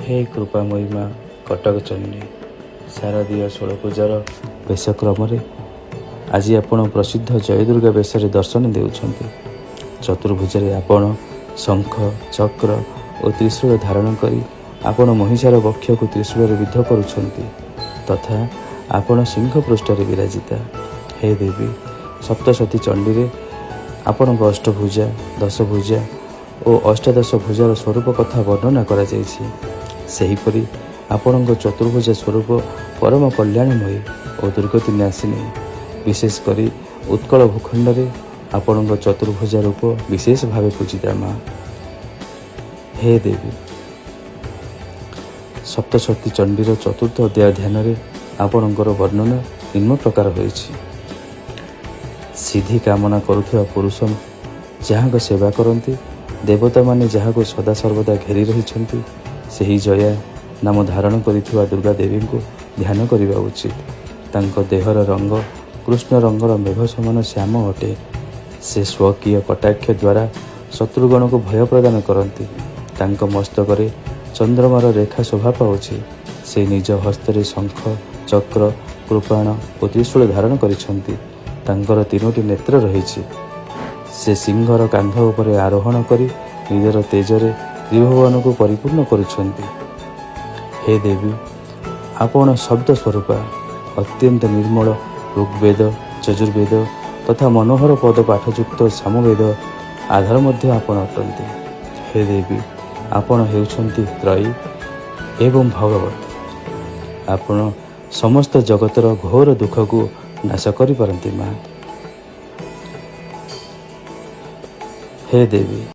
हे कृपामयी माँ कटक चंडी शारदीय षोल पूजार बेशक्रम आज आपण प्रसिद्ध जयदुर्गा बेशरे दर्शन देउछन्ति। चतुर्भुज आपण शंख चक्र और त्रिशूल धारण करी आपण महिषार वक्ष को त्रिशूल विद्ध करुछन्ति तथा आपण सिंह पृष्ठ विराजिता। हे देवी सप्तशती चंडी रे आपण अष्टभुजा दशभुजा और अष्टादश भुजार स्वरूप कथा वर्णना करा जायछि। सेहीपरि आपण चतुर्भुज स्वरूप परम कल्याणमयी और दुर्गति नाशिनी विशेष करी उत्कल भूखंड रे आपण चतुर्भुजा रूप विशेष भाव पूजिता माँ। हे देवी सप्तशती चंडीर चतुर्थ अध्याय ध्यान रे आपणकर वर्णना निम्न प्रकार होइछि। सिद्धि कामना करुवा पुरुष जहाँ सेवा करती देवता माने जहाँ को सदा सर्वदा घेरी रही सही जया नाम धारण करिथिबा दुर्गा देवी को ध्यान करने उचित। तांको देहर रंग कृष्ण रंगर मेघ समान श्याम अटे। से स्वकीय कटाक्ष द्वारा शत्रुगण को भय प्रदान करती। तांको मस्तक रे चंद्रमार रेखा शोभा पाउछि। से निज हस्तरे शंख चक्र कृपाण और त्रिशूल धारण करिछन्ति। तांकर तीनोटी नेत्र रहिछि। से सिंहर कांध उपरे आरोहण करी निजर तेजरे त्रिभुवन को परिपूर्ण करुछन्ति। हे देवी आपण शब्द स्वरूप अत्यंत निर्मल ऋग्वेद यजुर्वेद तथा मनोहर पद पाठयुक्त सामवेद आधार मध्य आपण अटंती। हे देवी आपण हेउछन्ति त्रयी एवं भगवती। आपण समस्त जगतर घोर दुख को नाश करि पारंती माँ। हे देवी।